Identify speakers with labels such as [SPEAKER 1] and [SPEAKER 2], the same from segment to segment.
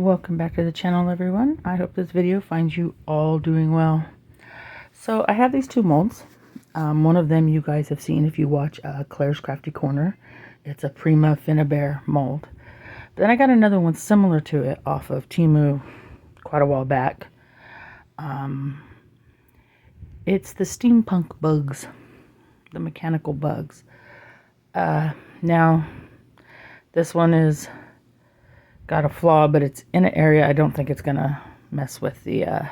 [SPEAKER 1] Welcome back to the channel, everyone. I hope this video finds you all doing well. So I have these two molds. One of them you guys have seen if you watch Claire's Crafty Corner. It's a Prima Finnabair mold. Then I got another one similar to it off of Temu quite a while back. It's the steampunk bugs, the mechanical bugs. Now this one is got a flaw, but it's in an area I don't think it's gonna mess with the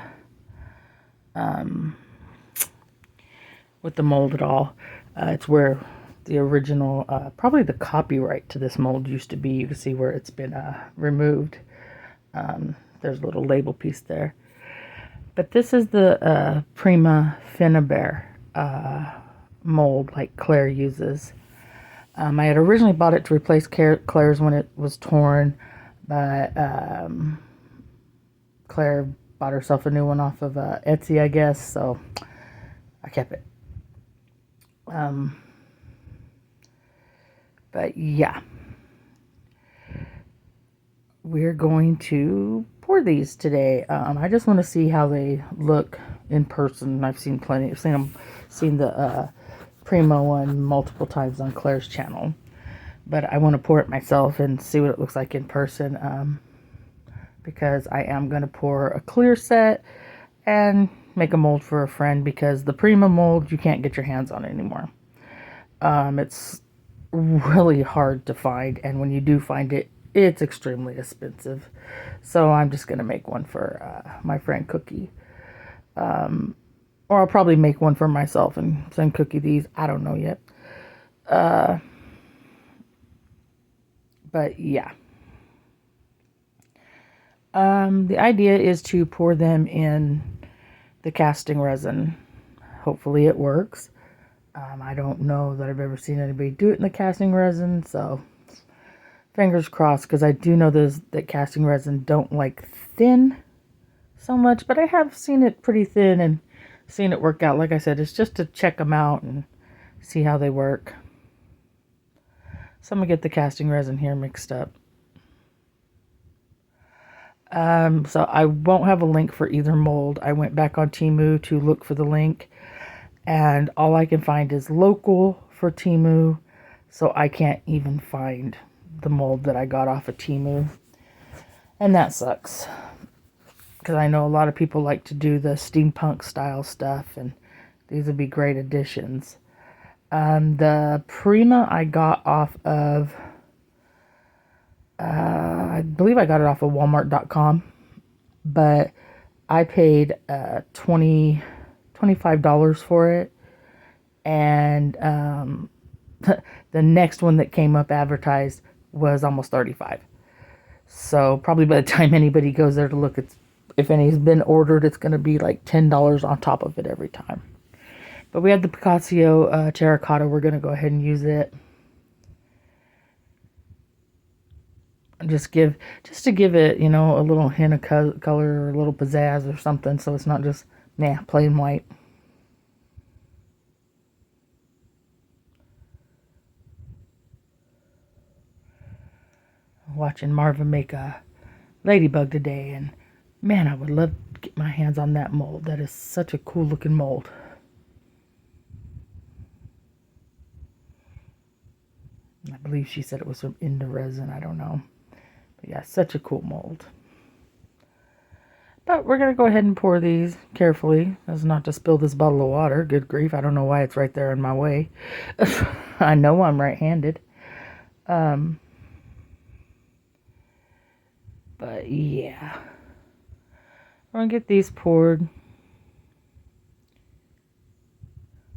[SPEAKER 1] mold at all. It's where the original, probably the copyright to this mold used to be. You can see where it's been removed. There's a little label piece there. But this is the Prima Finnabair mold like Claire uses. I had originally bought it to replace Claire's when it was torn, but Claire bought herself a new one off of Etsy, I guess, so I kept it. But yeah, we're going to pour these today. I just want to see how they look in person. I've seen plenty. I've seen the Primo one multiple times on Claire's channel, but I want to pour it myself and see what it looks like in person. Because I am going to pour a clear set and make a mold for a friend, because the Prima mold you can't get your hands on anymore. It's really hard to find, and when you do find it, it's extremely expensive. So I'm just going to make one for my friend Cookie. Or I'll probably make one for myself and send Cookie these. I don't know yet. But yeah. The idea is to pour them in the casting resin. Hopefully it works. I don't know that I've ever seen anybody do it in the casting resin, so fingers crossed, because I do know that casting resin don't like thin so much, but I have seen it pretty thin and seen it work out. Like I said, it's just to check them out and see how they work. So I'm going to get the casting resin here mixed up. So I won't have a link for either mold. I went back on Temu to look for the link, and all I can find is local for Temu, so I can't even find the mold that I got off of Temu, and that sucks, because I know a lot of people like to do the steampunk style stuff, and these would be great additions. The Prima I got off of I believe I got it off of Walmart.com, but I paid $25 for it, and the next one that came up advertised was almost $35. So probably by the time anybody goes there to look, if any's been ordered, it's going to be like $10 on top of it every time. But we had the Picasso terracotta. We're going to go ahead and use it. Just to give it, you know, a little hint of color or a little pizzazz or something, so it's not just plain white. Watching Marvin make a ladybug today, and man, I would love to get my hands on that mold. That is such a cool looking mold. I believe she said it was from Resin. I don't know. But yeah, such a cool mold. But we're going to go ahead and pour these carefully, as not to spill this bottle of water. Good grief, I don't know why it's right there in my way. I know I'm right-handed. But yeah. We're going to get these poured.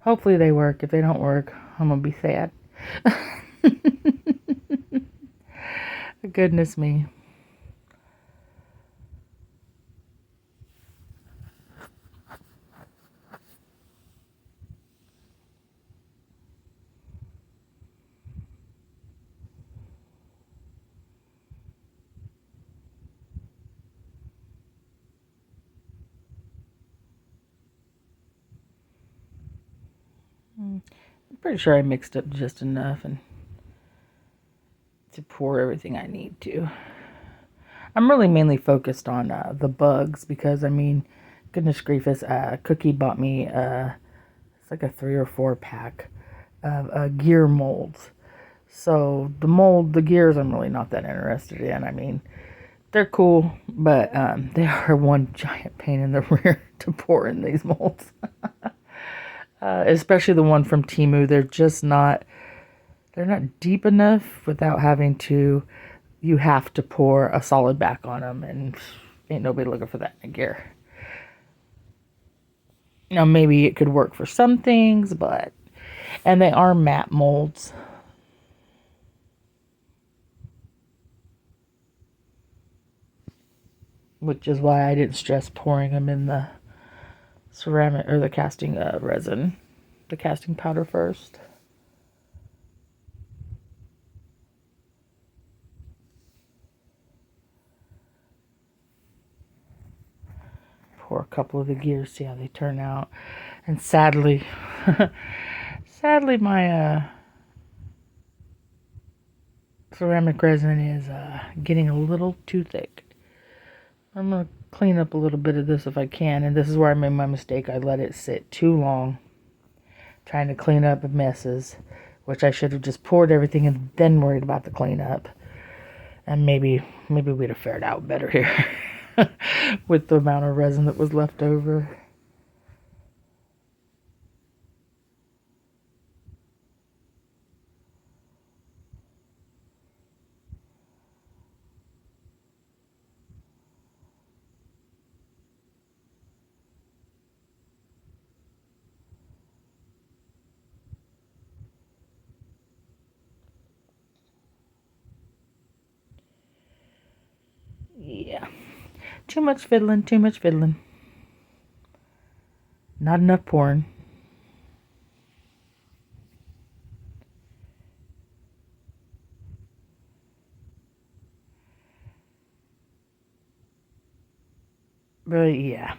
[SPEAKER 1] Hopefully they work. If they don't work, I'm going to be sad. Goodness me. I'm pretty sure I mixed up just enough and to pour everything I need to. I'm really mainly focused on the bugs because, I mean, goodness gracious, Cookie bought me, it's like a 3 or 4 pack of gear molds. So the gears I'm really not that interested in. I mean, they're cool, but they are one giant pain in the rear to pour in these molds. Especially the one from Temu. They're not deep enough without having to, you have to pour a solid back on them, and ain't nobody looking for that in a gear. Now, maybe it could work for some things, and they are matte molds. Which is why I didn't stress pouring them in the ceramic or the casting resin, the casting powder first. Pour a couple of the gears, see how they turn out. And sadly, sadly, my ceramic resin is getting a little too thick. I'm going to clean up a little bit of this if I can, and this is where I made my mistake. I let it sit too long trying to clean up messes, which I should have just poured everything and then worried about the cleanup. And maybe we'd have fared out better here with the amount of resin that was left over. Yeah. Too much fiddling, too much fiddling. Not enough pouring. But yeah.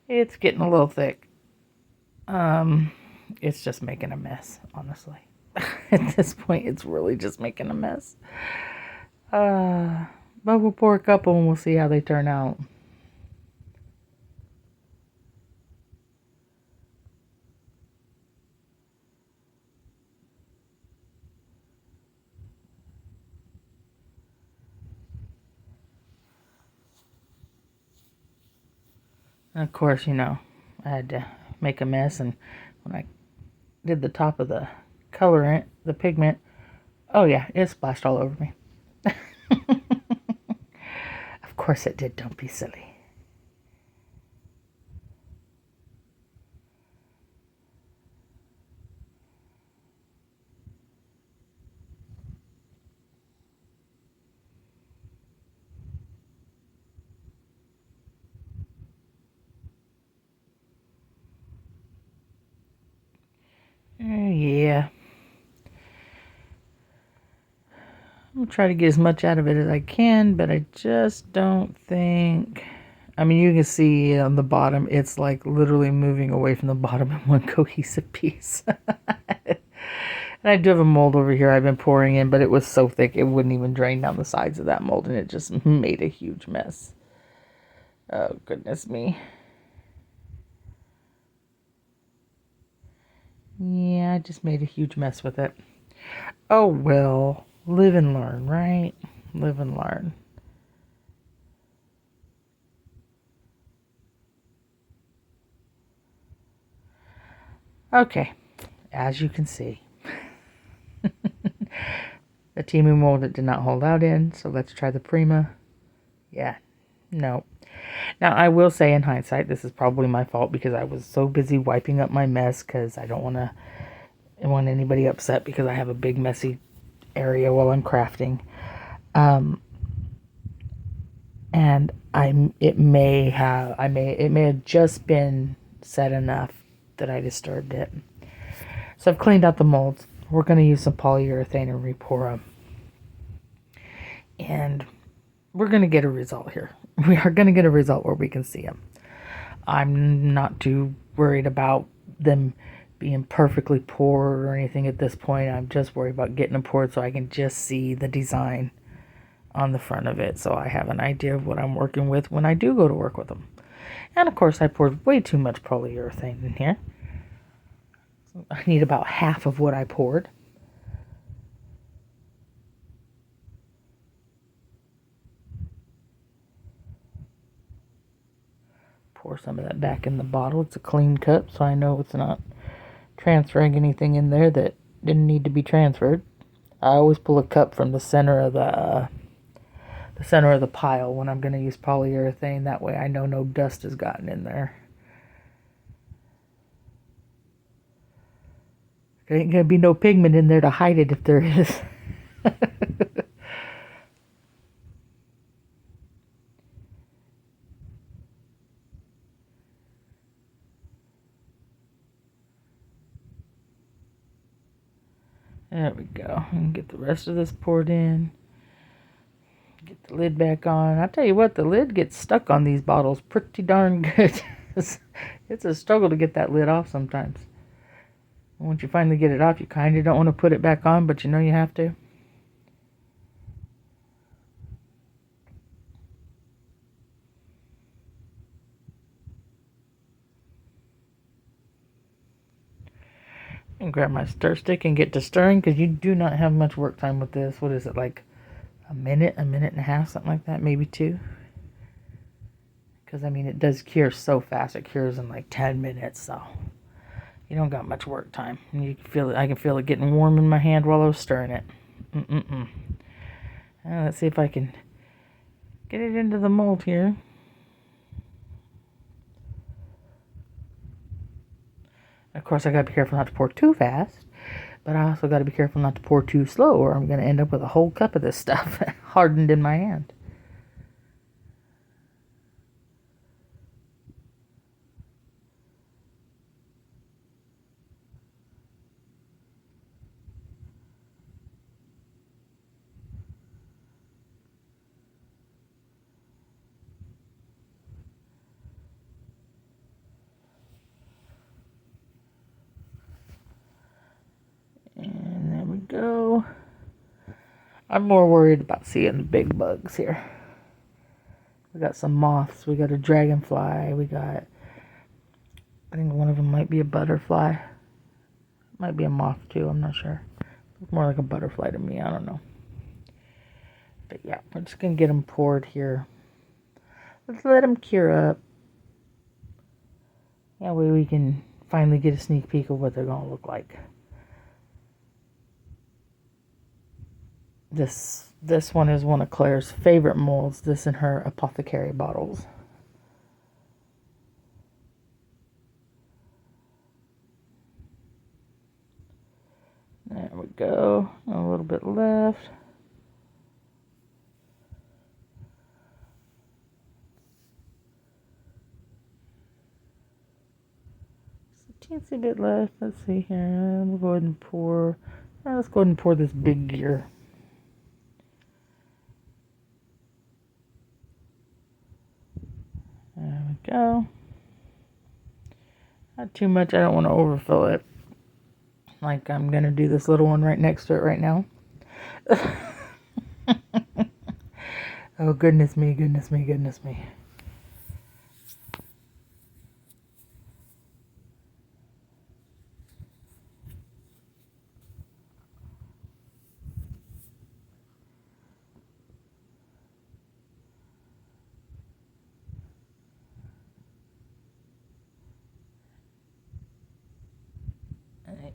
[SPEAKER 1] It's getting a little thick. It's just making a mess, honestly. At this point, it's really just making a mess. But we'll pour a couple and we'll see how they turn out. And of course, I had to make a mess, and when I did the top of the colorant, the pigment, oh yeah, it splashed all over me. Of course it did, don't be silly. Yeah. I'm gonna try to get as much out of it as I can, but I just don't think. I mean, you can see on the bottom, it's like literally moving away from the bottom in one cohesive piece. And I do have a mold over here I've been pouring in, but it was so thick it wouldn't even drain down the sides of that mold, and it just made a huge mess. Oh, goodness me. Yeah, I just made a huge mess with it. Oh, well. Live and learn, right? Live and learn. Okay, as you can see, the Temu mold it did not hold out in, so let's try the Prima. Yeah, no. Now, I will say in hindsight, this is probably my fault because I was so busy wiping up my mess because I don't want anybody upset because I have a big messy area while I'm crafting. And it may have just been set enough that I disturbed it. So I've cleaned out the molds. We're going to use some polyurethane and re-pour them. And we're going to get a result here. We are going to get a result where we can see them. I'm not too worried about them being perfectly poured or anything at this point. I'm just worried about getting them poured so I can just see the design on the front of it, so I have an idea of what I'm working with when I do go to work with them. And of course I poured way too much polyurethane in here. I need about half of what I poured. Pour some of that back in the bottle. It's a clean cup, so I know it's not transferring anything in there that didn't need to be transferred. I always pull a cup from the center of the pile when I'm going to use polyurethane. That way I know no dust has gotten in there. There ain't going to be no pigment in there to hide it if there is. There we go. And get the rest of this poured in. Get the lid back on. I'll tell you what, the lid gets stuck on these bottles pretty darn good. It's a struggle to get that lid off sometimes. Once you finally get it off, you kind of don't want to put it back on, but you know you have to. And grab my stir stick and get to stirring, because you do not have much work time with this. What is it, like a minute and a half, something like that, maybe 2? Because I mean, it does cure so fast. It cures in like 10 minutes, so you don't got much work time. And you can feel it. I can feel it getting warm in my hand while I was stirring it. Let's see if I can get it into the mold here. Of course, I gotta be careful not to pour too fast, but I also gotta be careful not to pour too slow, or I'm gonna end up with a whole cup of this stuff hardened in my hand. And there we go. I'm more worried about seeing the big bugs here. We got some moths. We got a dragonfly. We got, I think one of them might be a butterfly. Might be a moth too. I'm not sure. It's more like a butterfly to me. I don't know. But yeah, we're just going to get them poured here. Let's let them cure up. That way we can finally get a sneak peek of what they're going to look like. This one is one of Claire's favorite molds. This in her apothecary bottles. There we go. A little bit left. Just a teensy bit left. Let's see here. We'll go ahead and pour. Let's go ahead and pour this big gear. There we go. Not too much. I don't want to overfill it. Like I'm going to do this little one right next to it right now. Oh, goodness me, goodness me, goodness me.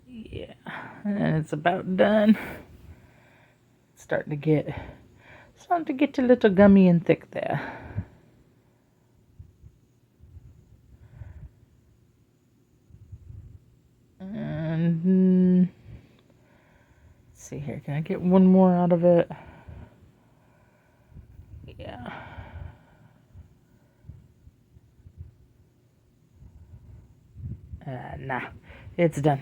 [SPEAKER 1] Yeah, and it's about done. It's starting to get a little gummy and thick there. And let's see here. Can I get one more out of it? Yeah. Nah, it's done.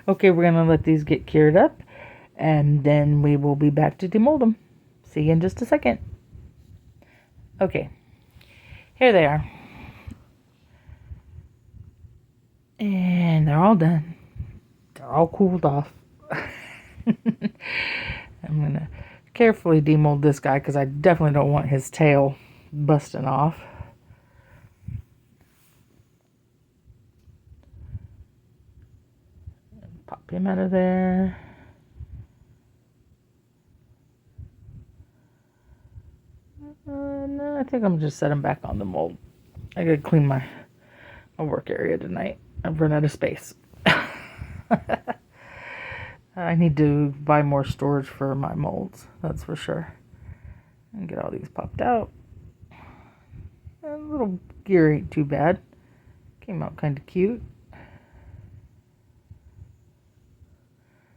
[SPEAKER 1] Okay, we're gonna let these get cured up, and then we will be back to demold them. See you in just a second. Okay, here they are. And they're all done. They're all cooled off. I'm gonna carefully demold this guy because I definitely don't want his tail busting off. Pop him out of there. No, I think I'm just set him back on the mold. I gotta clean my work area tonight. I've run out of space. I need to buy more storage for my molds, that's for sure. And get all these popped out. A little gear ain't too bad. Came out kind of cute.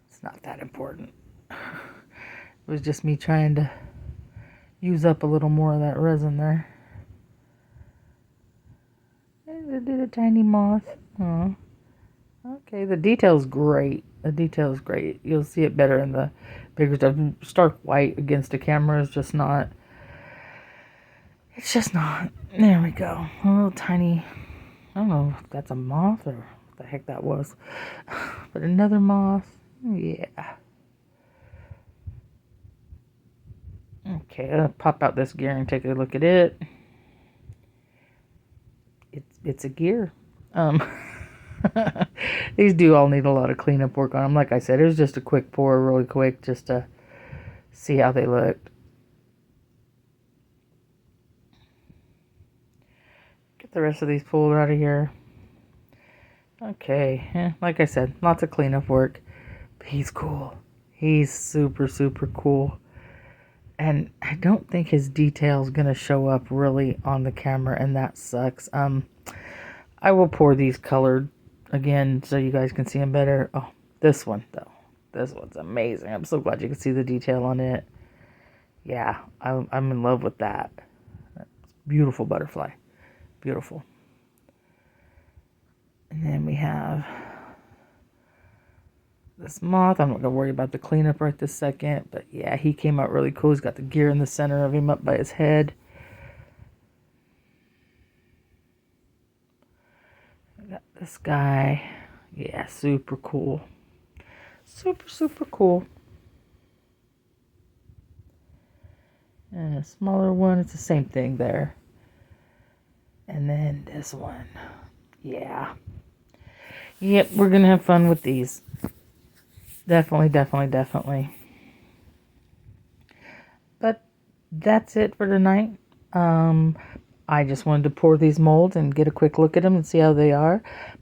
[SPEAKER 1] It's not that important. It was just me trying to use up a little more of that resin there. And I did a tiny moth. Oh. Okay, the detail's great. The detail's great. You'll see it better in the bigger stuff. Stark white against the camera is just not. It's just not. There we go. A little tiny. I don't know if that's a moth or what the heck that was. But another moth. Yeah. Okay, I'll pop out this gear and take a look at it. It's a gear. These do all need a lot of cleanup work on them. Like I said, it was just a quick pour, really quick, just to see how they looked. Get the rest of these pulled out of here. Okay, like I said, lots of cleanup work. But he's cool. He's super, super cool. And I don't think his detail is going to show up really on the camera, and that sucks. I will pour these colored again so you guys can see them better. Oh, this one, though. This one's amazing. I'm so glad you can see the detail on it. Yeah, I'm in love with that. Beautiful butterfly. Beautiful. And then we have this moth. I'm not going to worry about the cleanup right this second. But yeah, he came out really cool. He's got the gear in the center of him up by his head. I got this guy. Yeah, super cool. Super, super cool. And a smaller one. It's the same thing there. And then this one. Yeah. Yep, we're going to have fun with these. Definitely, definitely, definitely. But that's it for tonight. I just wanted to pour these molds and get a quick look at them and see how they are.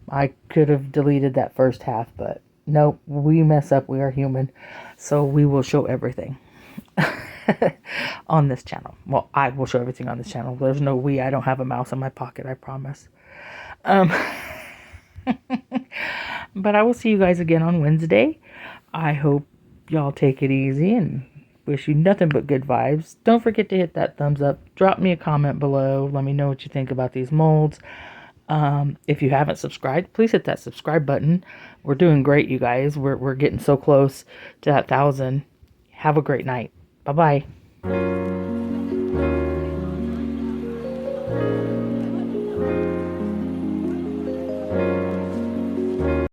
[SPEAKER 1] I could have deleted that first half, but nope, we mess up. We are human. So we will show everything on this channel. Well, I will show everything on this channel. There's no we. I don't have a mouse in my pocket, I promise. But I will see you guys again on Wednesday. I hope y'all take it easy and wish you nothing but good vibes. Don't forget to hit that thumbs up. Drop me a comment below. Let me know what you think about these molds. If you haven't subscribed, please hit that subscribe button. We're doing great, you guys. We're getting so close to that 1,000. Have a great night. Bye-bye.